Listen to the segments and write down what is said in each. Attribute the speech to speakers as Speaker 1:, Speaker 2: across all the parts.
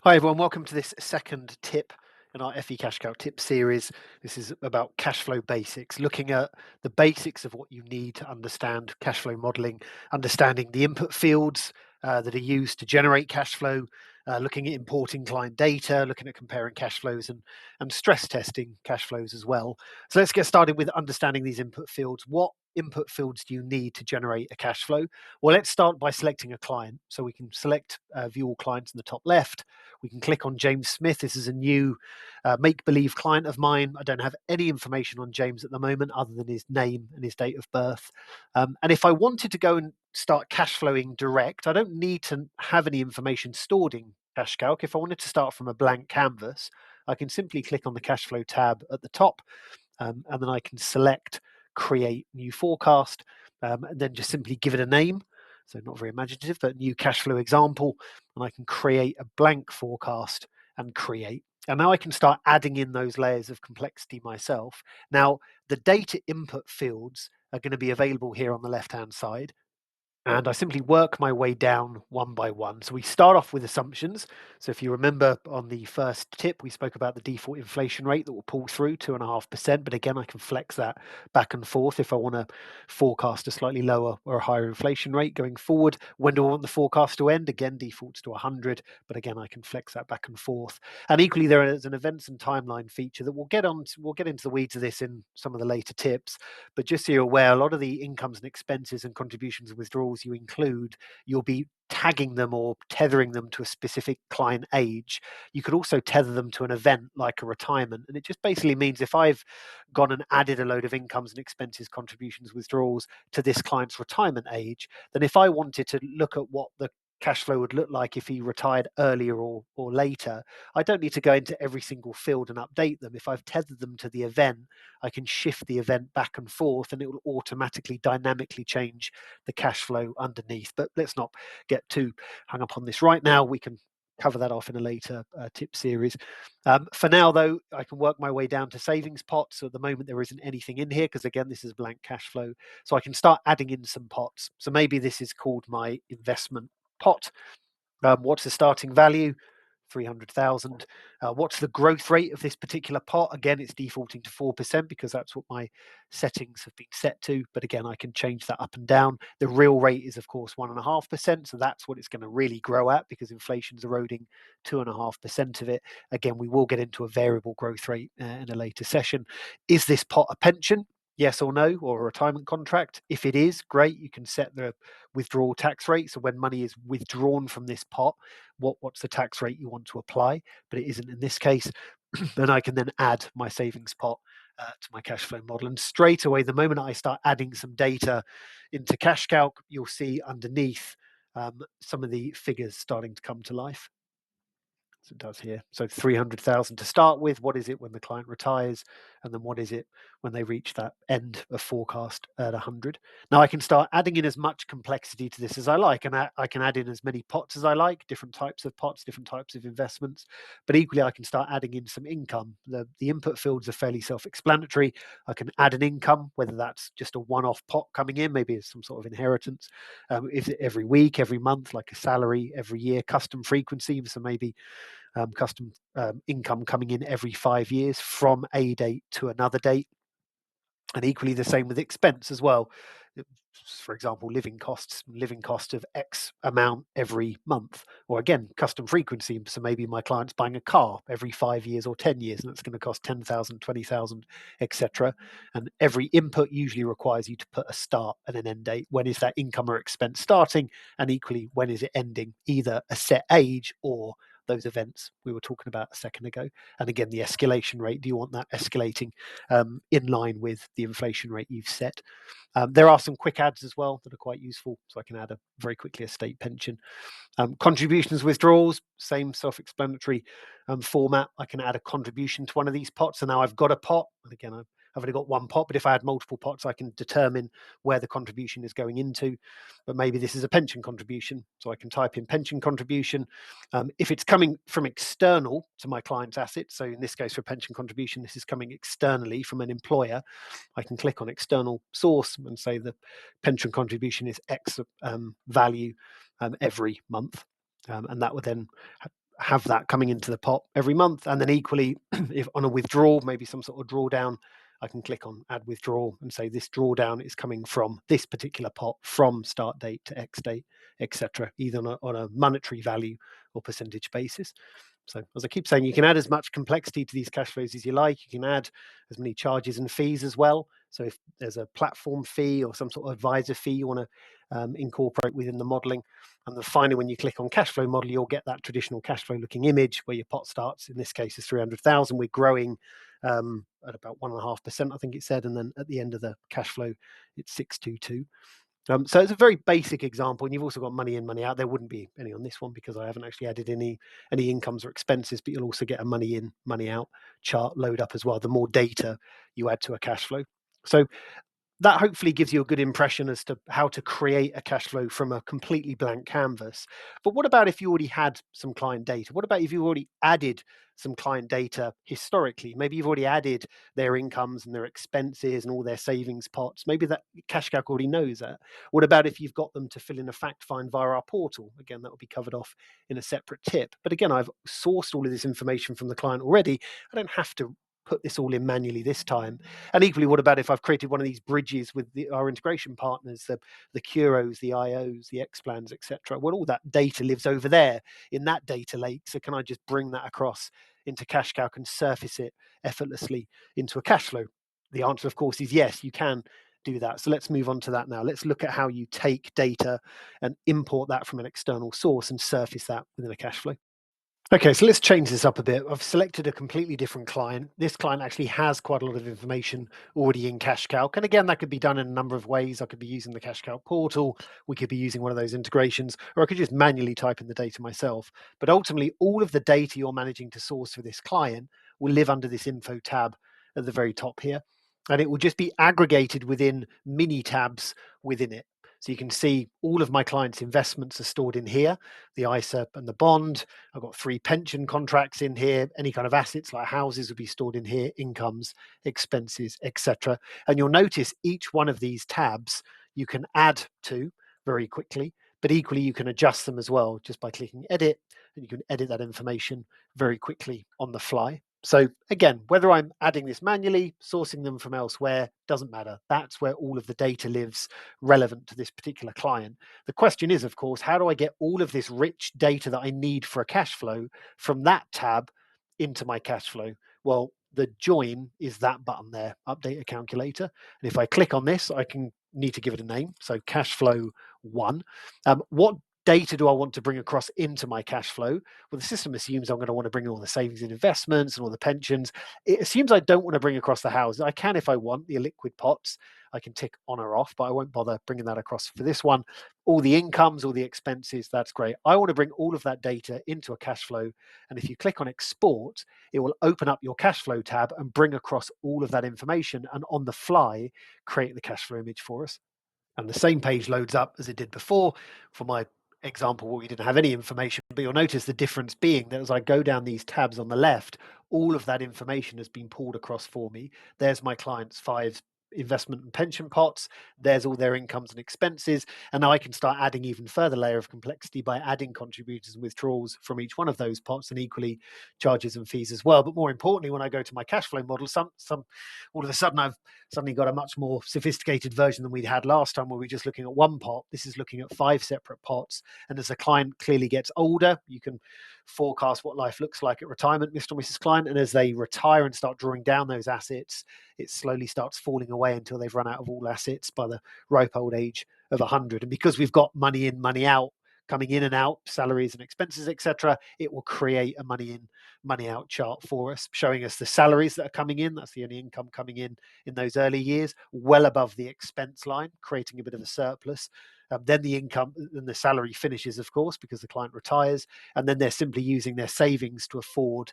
Speaker 1: Hi everyone, welcome to this second tip in our FE CashCalc tip series. This is about cash flow basics, looking at the basics of what you need to understand cash flow modeling, understanding the input fields that are used to generate cash flow, looking at importing client data, looking at comparing cash flows and stress testing cash flows as well. So let's get started with understanding these input fields. What input fields do you need to generate a cash flow? Well, let's start by selecting a client. So we can select view all clients in the top left. We can click on James Smith. This is a new make-believe client of mine. I don't have any information on James at the moment other than his name and his date of birth. And if I wanted to go and start cash flowing direct, I don't need to have any information stored in CashCalc. If I wanted to start from a blank canvas, I can simply click on the cash flow tab at the top, and then I can select create new forecast, and then just simply give it a name. So not very imaginative, but new cash flow example, and I can create a blank forecast and create. And now I can start adding in those layers of complexity myself. Now, the data input fields are going to be available here on the left-hand side, and I simply work my way down one by one. So we start off with assumptions. So if you remember on the first tip, we spoke about the default inflation rate that will pull through 2.5%. But again, I can flex that back and forth if I want to forecast a slightly lower or a higher inflation rate going forward. When do I want the forecast to end? Again, defaults to 100. But again, I can flex that back and forth. And equally, there is an events and timeline feature that we'll get into the weeds of this in some of the later tips. But just so you're aware, a lot of the incomes and expenses and contributions and withdrawals you include, you'll be tagging them or tethering them to a specific client age. You could also tether them to an event like a retirement. And it just basically means if I've gone and added a load of incomes and expenses, contributions, withdrawals to this client's retirement age, then if I wanted to look at what the cash flow would look like if he retired earlier or later, I don't need to go into every single field and update them. If I've tethered them to the event, I can shift the event back and forth and it will automatically dynamically change the cash flow underneath. But let's not get too hung up on this right now. We can cover that off in a later tip series. For now, though, I can work my way down to savings pots. So at the moment, there isn't anything in here because, again, this is blank cash flow. So I can start adding in some pots. So maybe this is called my investment pot. What's the starting value? 300,000. What's the growth rate of this particular pot? Again, it's defaulting to 4% because that's what my settings have been set to. But again, I can change that up and down. The real rate is, of course, 1.5%. So that's what it's going to really grow at because inflation's eroding 2.5% of it. Again, we will get into a variable growth rate in a later session. Is this pot a pension? Yes or no, or a retirement contract? If it is, great. You can set the withdrawal tax rate. So when money is withdrawn from this pot, what's the tax rate you want to apply? But it isn't in this case. Then I can then add my savings pot to my cash flow model. And straight away, the moment I start adding some data into CashCalc, you'll see underneath some of the figures starting to come to life. So it does here. So 300,000 to start with. What is it when the client retires? And then what is it when they reach that end of forecast at 100? Now I can start adding in as much complexity to this as I like. And I can add in as many pots as I like, different types of pots, different types of investments. But equally, I can start adding in some income. The input fields are fairly self-explanatory. I can add an income, whether that's just a one-off pot coming in, maybe it's some sort of inheritance. Is it every week, every month, like a salary, every year, custom frequency? So maybe custom income coming in every 5 years from a date to another date. And equally the same with expense as well. For example, living cost of X amount every month, or again, custom frequency. So maybe my client's buying a car every 5 years or 10 years, and it's going to cost 10,000, 20,000, etc. And every input usually requires you to put a start and an end date. When is that income or expense starting? And equally, when is it ending? Either a set age or those events we were talking about a second ago. And again, the escalation rate, do you want that escalating in line with the inflation rate you've set? There are some quick adds as well that are quite useful. So I can add very quickly a state pension. Contributions, withdrawals, same self-explanatory format. I can add a contribution to one of these pots. So now I've got a pot. And again, I've only got one pot, but if I had multiple pots, I can determine where the contribution is going into. But maybe this is a pension contribution. So I can type in pension contribution. If it's coming from external to my client's assets, so in this case for pension contribution, this is coming externally from an employer, I can click on external source and say the pension contribution is X value every month. And that would then have that coming into the pot every month. And then equally, if on a withdrawal, maybe some sort of drawdown, I can click on add withdrawal and say this drawdown is coming from this particular pot from start date to X date, etc., either on a monetary value or percentage basis. So as I keep saying, you can add as much complexity to these cash flows as you like. You can add as many charges and fees as well. So if there's a platform fee or some sort of advisor fee you want to incorporate within the modeling, and then finally, when you click on cash flow model, you'll get that traditional cash flow looking image where your pot starts. In this case, is 300,000. We're growing at about 1.5%, I think it said, and then at the end of the cash flow, it's 622. So it's a very basic example, and you've also got money in, money out. There wouldn't be any on this one because I haven't actually added any incomes or expenses, but you'll also get a money in, money out chart load up as well. The more data you add to a cash flow. So that hopefully gives you a good impression as to how to create a cash flow from a completely blank canvas. But what about if you already had some client data? What about if you already added some client data historically? Maybe you've already added their incomes and their expenses and all their savings pots. Maybe that CashCalc already knows that. What about if you've got them to fill in a fact find via our portal? Again, that will be covered off in a separate tip. But again, I've sourced all of this information from the client already. I don't have to put this all in manually this time. And equally, what about if I've created one of these bridges with our integration partners, the Curos, the IOs, the X-Plans, etc.? Well, all that data lives over there in that data lake. So can I just bring that across into CashCalc and surface it effortlessly into a cash flow? The answer, of course, is yes, you can do that. So let's move on to that now. Let's look at how you take data and import that from an external source and surface that within a cash flow. Okay, so let's change this up a bit. I've selected a completely different client. This client actually has quite a lot of information already in CashCalc. And again, that could be done in a number of ways. I could be using the CashCalc portal. We could be using one of those integrations, or I could just manually type in the data myself. But ultimately, all of the data you're managing to source for this client will live under this info tab at the very top here. And it will just be aggregated within mini tabs within it. So you can see all of my clients' investments are stored in here, the ISA and the bond. I've got 3 pension contracts in here. Any kind of assets like houses would be stored in here, incomes, expenses, etc. And you'll notice each one of these tabs you can add to very quickly, but equally you can adjust them as well just by clicking edit, and you can edit that information very quickly on the fly. So again, whether I'm adding this manually, sourcing them from elsewhere, doesn't matter. That's where all of the data lives relevant to this particular client. The question is, of course, how do I get all of this rich data that I need for a cash flow from that tab into my cash flow? Well, the join is that button there, update a calculator. And if I click on this, I can need to give it a name. So cash flow 1. What data do I want to bring across into my cash flow? Well, the system assumes I'm going to want to bring all the savings and investments and all the pensions. It assumes I don't want to bring across the houses. I can if I want, the liquid pots. I can tick on or off, but I won't bother bringing that across for this one. All the incomes, all the expenses, that's great. I want to bring all of that data into a cash flow. And if you click on export, it will open up your cash flow tab and bring across all of that information and on the fly, create the cash flow image for us. And the same page loads up as it did before. For my example, where we didn't have any information, but you'll notice the difference being that as I go down these tabs on the left, all of that information has been pulled across for me. There's my client's 5 investment and pension pots. There's all their incomes and expenses. And now I can start adding even further layer of complexity by adding contributors and withdrawals from each one of those pots, and equally charges and fees as well. But more importantly, when I go to my cash flow model, some all of a sudden I've suddenly got a much more sophisticated version than we'd had last time, where we're just looking at one pot. This is looking at 5 separate pots. And as a client clearly gets older, you can forecast what life looks like at retirement, Mr. or Mrs. Client. And as they retire and start drawing down those assets, it slowly starts falling away until they've run out of all assets by the ripe old age of 100. And because we've got money in, money out, coming in and out, salaries and expenses, etc., it will create a money in, money out chart for us, showing us the salaries that are coming in. That's the only income coming in those early years, well above the expense line, creating a bit of a surplus. Then the income and the salary finishes, of course, because the client retires, and then they're simply using their savings to afford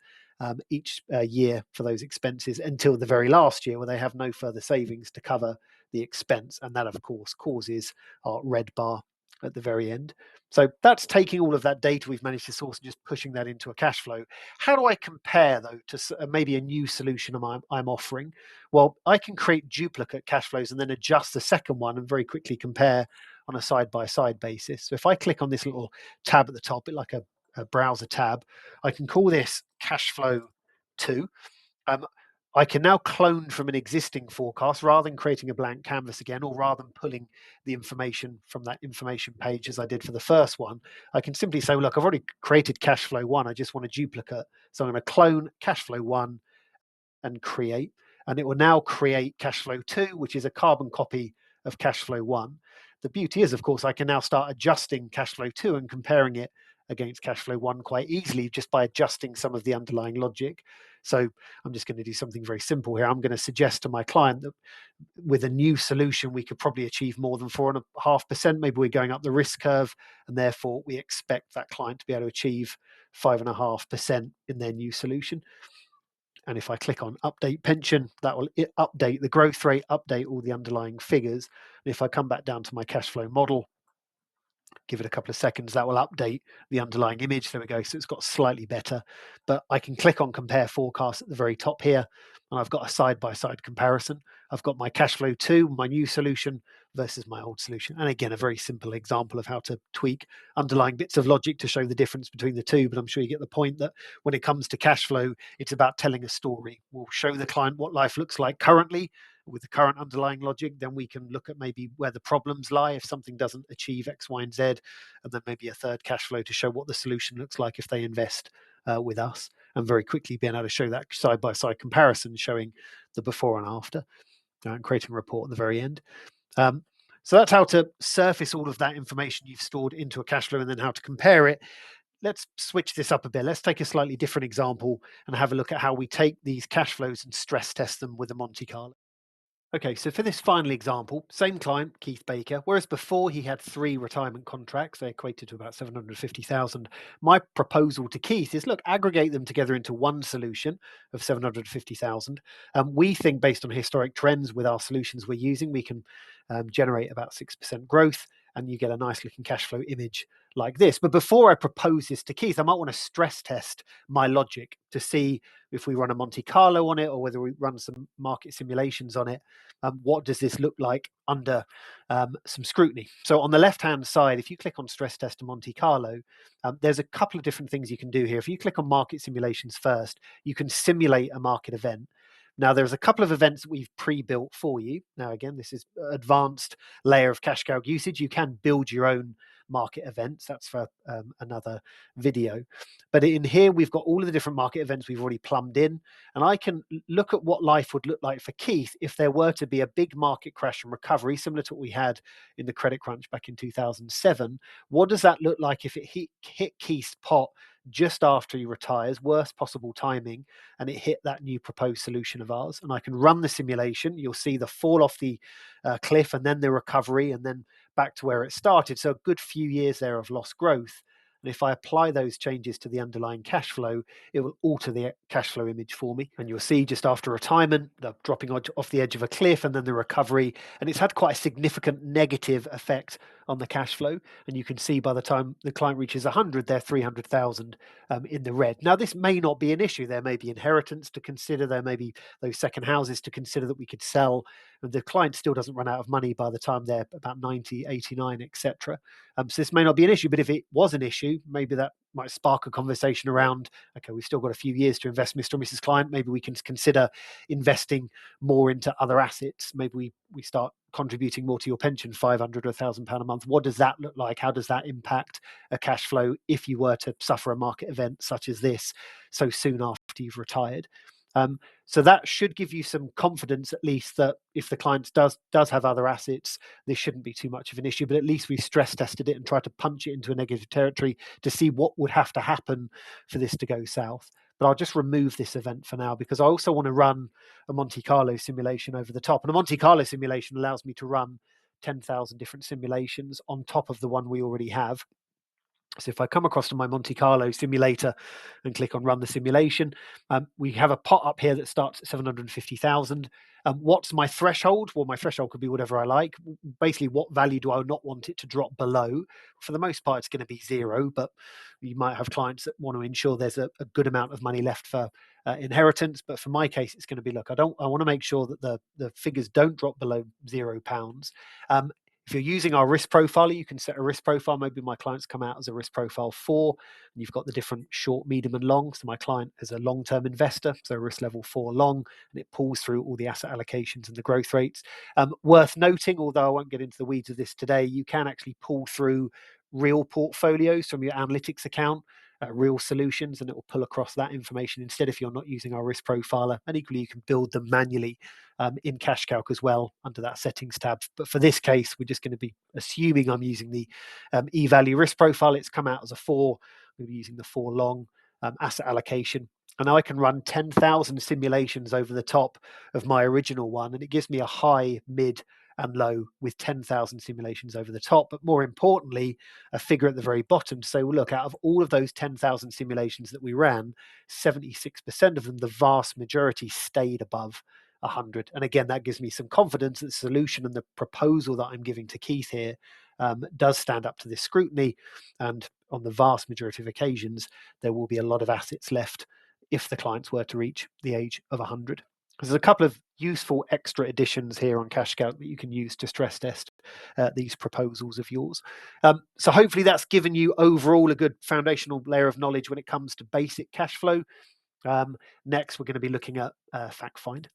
Speaker 1: each year for those expenses until the very last year, where they have no further savings to cover the expense. And that, of course, causes our red bar at the very end. So that's taking all of that data we've managed to source and just pushing that into a cash flow. How do I compare, though, to maybe a new solution I'm offering? Well, I can create duplicate cash flows and then adjust the second one and very quickly compare on a side-by-side basis. So if I click on this little tab at the top, like a browser tab. I can call this Cashflow 2. Um, I can now clone from an existing forecast rather than creating a blank canvas again, or rather than pulling the information from that information page as I did for the first one. I can simply say, well, look, I've already created Cashflow 1. I just want a duplicate. So I'm going to clone Cashflow 1 and create. And it will now create Cashflow 2, which is a carbon copy of Cashflow 1. The beauty is, of course, I can now start adjusting Cashflow 2 and comparing it against Cashflow 1 quite easily just by adjusting some of the underlying logic. So I'm just going to do something very simple here. I'm going to suggest to my client that with a new solution, we could probably achieve more than 4.5%. Maybe we're going up the risk curve, and therefore we expect that client to be able to achieve 5.5% in their new solution. And if I click on update pension, that will update the growth rate, update all the underlying figures. And if I come back down to my cash flow model, give it a couple of seconds, that will update the underlying image. There we go. So it's got slightly better, but I can click on compare forecast at the very top here, and I've got a side-by-side comparison. I've got my cash flow 2, my new solution versus my old solution. And again, a very simple example of how to tweak underlying bits of logic to show the difference between the two. But I'm sure you get the point that when it comes to cash flow, it's about telling a story. We'll show the client what life looks like currently with the current underlying logic. Then we can look at maybe where the problems lie if something doesn't achieve X, Y, and Z, and then maybe a third cash flow to show what the solution looks like if they invest with us, and very quickly being able to show that side-by-side comparison showing the before and after, and creating a report at the very end. So that's how to surface all of that information you've stored into a cash flow and then how to compare it. Let's switch this up a bit. Let's take a slightly different example and have a look at how we take these cash flows and stress test them with a Monte Carlo. Okay, so for this final example, same client, Keith Baker, whereas before he had 3 retirement contracts, they equated to about 750,000. My proposal to Keith is, look, aggregate them together into one solution of 750,000. We think based on historic trends with our solutions we're using, we can generate about 6% growth, and you get a nice looking cash flow image like this. But before I propose this to Keith, I might want to stress test my logic to see if we run a Monte Carlo on it or whether we run some market simulations on it. What does this look like under some scrutiny? So on the left-hand side, if you click on stress test to Monte Carlo, there's a couple of different things you can do here. If you click on market simulations first, you can simulate a market event. Now, there's a couple of events that we've pre-built for you. Now, again, this is advanced layer of CashCalc usage. You can build your own market events. That's for another video. But in here, we've got all of the different market events we've already plumbed in. And I can look at what life would look like for Keith if there were to be a big market crash and recovery, similar to what we had in the credit crunch back in 2007. What does that look like if it hit Keith's pot just after he retires, worst possible timing, and it hit that new proposed solution of ours? And I can run the simulation. You'll see the fall off the cliff and then the recovery and then back to where it started. So a good few years there of lost growth. And if I apply those changes to the underlying cash flow, it will alter the cash flow image for me. And you'll see just after retirement, the dropping off the edge of a cliff and then the recovery. And it's had quite a significant negative effect on the cash flow. And you can see by the time the client reaches 100, they're 300,000 in the red. Now, this may not be an issue. There may be inheritance to consider. There may be those second houses to consider that we could sell. And the client still doesn't run out of money by the time they're about 90, 89, etc. So this may not be an issue, but if it was an issue, maybe that might spark a conversation around, okay, we've still got a few years to invest, Mr. and Mrs. Client. Maybe we can consider investing more into other assets. Maybe we start contributing more to your pension, 500 or £1,000 a month. What does that look like? How does that impact a cash flow if you were to suffer a market event such as this so soon after you've retired? So that should give you some confidence, at least, that if the client does have other assets, this shouldn't be too much of an issue. But at least we've stress tested it and tried to punch it into a negative territory to see what would have to happen for this to go south. But I'll just remove this event for now because I also want to run a Monte Carlo simulation over the top. And a Monte Carlo simulation allows me to run 10,000 different simulations on top of the one we already have. So if I come across to my Monte Carlo simulator and click on run the simulation, we have a pot up here that starts at 750,000. What's my threshold? Well, my threshold could be whatever I like. Basically, what value do I not want it to drop below? For the most part, it's going to be 0, but you might have clients that want to ensure there's a good amount of money left for inheritance. But for my case, it's going to be, look, I want to make sure that the figures don't drop below £0. If you're using our risk profiler, you can set a risk profile. Maybe my clients come out as a risk profile 4, and you've got the different short, medium, and long. So my client is a long-term investor, so risk level 4 long, and it pulls through all the asset allocations and the growth rates. Worth noting, although I won't get into the weeds of this today, you can actually pull through real portfolios from your analytics account, real solutions, and it will pull across that information instead if you're not using our risk profiler. And equally, you can build them manually in CashCalc as well under that settings tab. But for this case, we're just going to be assuming I'm using the eValue risk profile. It's come out as a 4. I'm going to be using the 4 long asset allocation. And now I can run 10,000 simulations over the top of my original one, and it gives me a high, mid, and low with 10,000 simulations over the top. But more importantly, a figure at the very bottom to say, well, look, out of all of those 10,000 simulations that we ran, 76% of them, the vast majority, stayed above 100. And again, that gives me some confidence that the solution and the proposal that I'm giving to Keith here does stand up to this scrutiny. And on the vast majority of occasions, there will be a lot of assets left if the clients were to reach the age of 100. There's a couple of useful extra additions here on CashCalc that you can use to stress test these proposals of yours. So hopefully that's given you overall a good foundational layer of knowledge when it comes to basic cash flow. Next, we're going to be looking at fact find.